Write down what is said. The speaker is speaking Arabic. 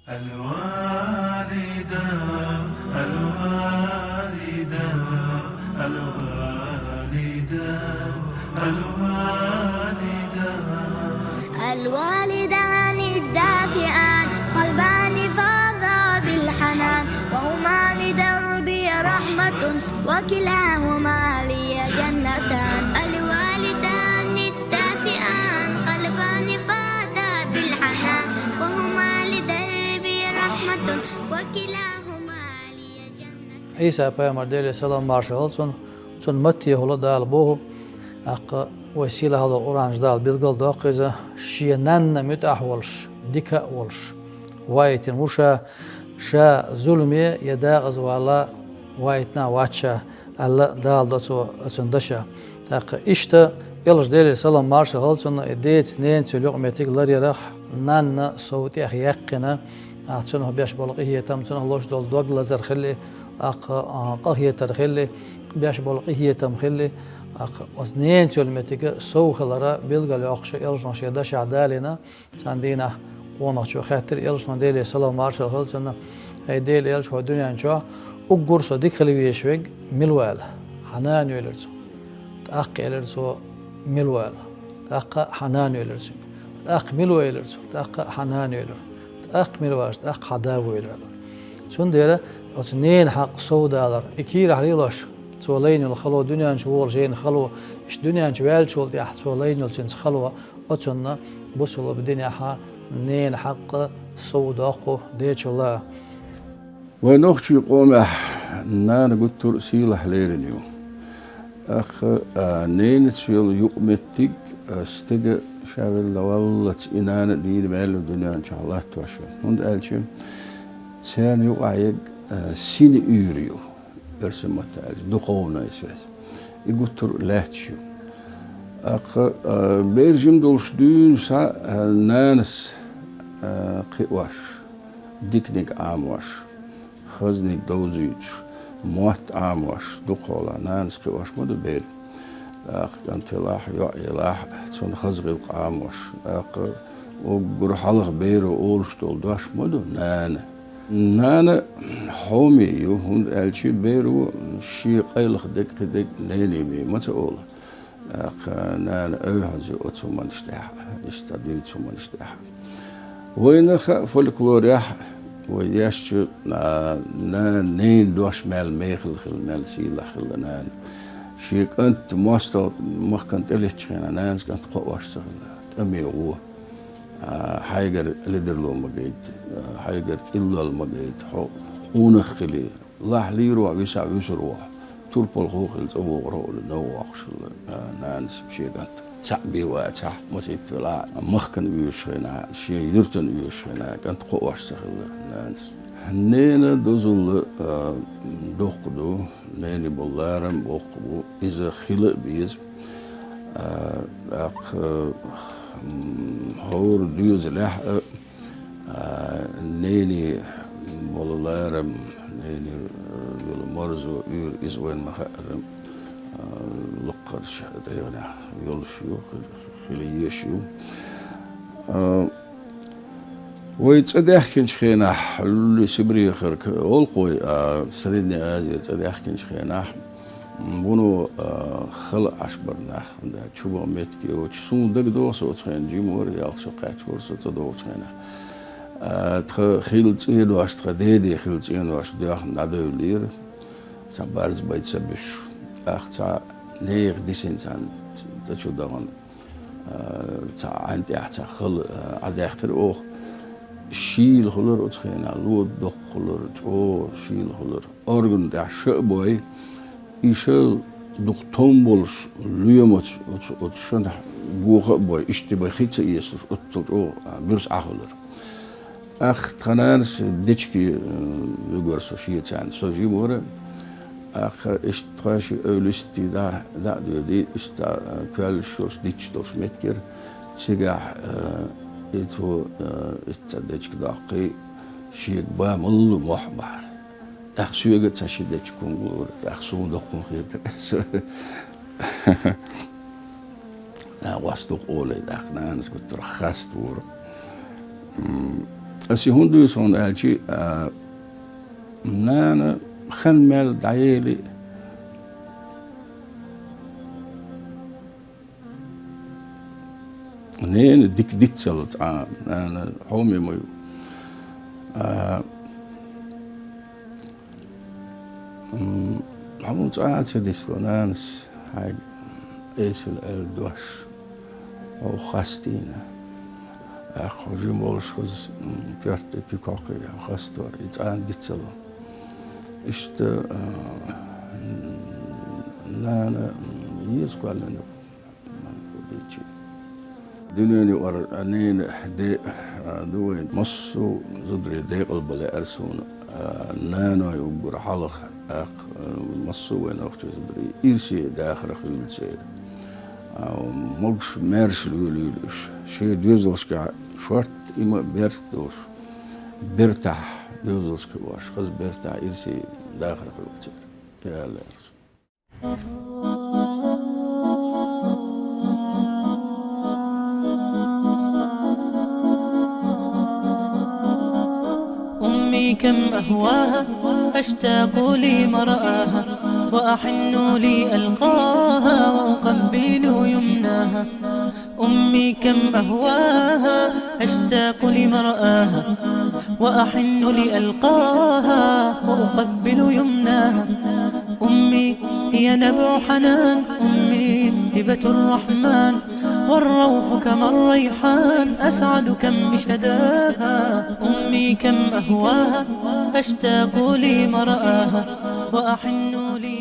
الوالدة الوالدة الوالدة الوالدة الوالدان الدافئان قلبان فاضا بالحنان وهما لدربي رحمة وكلاهما لي جنتان. الوالدان الدافئان قلبان فاضا بالحنان وهما لدربي رحمة وكلاهما لي جنتان. عيسى پیامبر علیه السلام marshal چون متی هلا دال بوه اق وسيله هذا اورانج دال بيلقل داقزه شينن متاحولش ديكا ولش وايتن وشا شا ظلمي يداغز ولا وايتنا واتشا الله دال داتو اتندشا تاق اشتا يلش ديل سلام marshal هالسون اديت نين تلوق متيك لريرخ نان صوتي اخ يقنا اتسنه بيش بلقي هي تم تنه لوش دول دوغ لازر خلي اق قهيه ترخلي بيش بلقي هي تم خلي اثنين تلمتك سوخلرا بيلقى اخش يلجن شيداش عدالنا ساندينا قونا شو خاطر يلجن ديلي سلام مارشال هلسنا هي ديلي يلج هو دنيا انشا وقرصو ديك خليويشويق ملوال حنان يلرسو تاق يلرسو ملوال تاق حنان يلرسو تاق ملو يلرسو تاق حنان يلرسو تاق ملواش تاق حداو يلرسو شون ديلا اثنين حق سودالر اكير عليلاش تولين الخلو دنيا نشوول جين خلو إيش دنيا نشوال شول دي أحد تولين الجنس خلوة أتونا بوصل بدنيا ها نين حق صوداقو ديش الله ونختي قومه نان قلت رسيل حليرنيو أخ نين تفيل يقمتك استجا شاول والله إنان دين مال الدنيا إن شاء الله توشوا هند ألشم تسان يقعد سين يوريو برسم متعال دقونا يسوس يقطر لاتشو أخ بيرجم دولش دون سا نانس قواش ديكنيك عامواش خزنيك دوزيج موت عامواش دقولا نانس قواش مدو بير أخ أنت لاح يلاح تون خزغيق عامواش أخ وقر حلق بيرو أولش دول دواش مدو نانا حومي يهون الشي بيرو شي قيلخ دك نيني بي مسؤول أخ نانا أوهز أتوما نشتاح يستديد توما نشتاح وين فولكلور يح وياش نين دوش مال ميخل خل مال سيلا خل نان شي كنت ماستو مخكنت إليتشينا نانس كنت قواش سخل أمي هو حاجر لدرلو مجيد حاجر إلا المجيد حو ونخلي الله ليروح ويسع ويسروح تربل خوخل زوج رول نوعش نانس شيء كنت تعبي واتح مسيت لا مخكن ويشينا شيء يرتن ويشينا كنت قواش سخل نانس نينا دوزل دوقدو نيني بلارم بوقبو إذا خلق بيز هور ديوز لح نيني بولارم نيني بالمرزو يور إزوين مخارم لقر شهدينا يلشيو خليشيو ويتصدح كنش خينا حلو سبري خرك أولقوي سريدني آزي تصدح كنش خينا بونو خلق عشبرنا تشوبا متكي وتشون دق دوس وتخين جيمور يالشو قاعد فرصة تدو تخينا خيلت إيه واش تخديدي خيلت إيه واش دياخ نادو لير سبارز بيت سبش أختا نير ديسين سان تشو دغن تا أنت أحتا خل عداخر أو شيل خلر وتخينا لو دق خلر تو شيل خلر أورجن دا شبوي إيشل دكتور بولش ليومت وتشون بوخ بوي اشتباه خيتة يسوس أو بيرس أخلر أخ تنانس ديشكي يقول سوشيت عن سوجي مورا أخ اشتراش أولستي دا دي استا كل شوش ديش دوش متكر تيجا إتو استا ديشك داقي شيء بامل محبار أخ سويت تشيد تكون أخ سون دقون خير واسطق أولي أخ نانس كنت رخصت ور أسي هندو يسون ألشي نانا خنمل دعيلي نين ديك ديت سلط نانا حومي ميو عمود ساعات سديس نانس هاي إيسل الدوش أو خاستينا أخو جمولش خز بيرت بيكوكي خاستور يتعان ديتسلو إشت نانا يسقى لنا ديتشي دنياني ور أنين حدي دوين مصو زدري ديق البلا أرسون نانا يوبر حلق أخ مصو وين أختي زدري إيرسي داخل خيول سير ملش مارش لوليلش شيء دوزلشكا شورت إما بيرتوش بيرتاح دوزلشكا واش خز بيرتاح إرسي داخل خيول سير يا الله أمي كم أهواها أشتاق لي مرآها وأحن لي ألقاها وأقبل يمناها أمي كم أهواها أشتاق لمرآها وأحن لألقاها وأقبل يمناها أمي هي نبع حنان أمي هبة الرحمن والروح كما الريحان أسعد كم بشداها أمي كم أهواها أشتاق لمرآها وأحن لي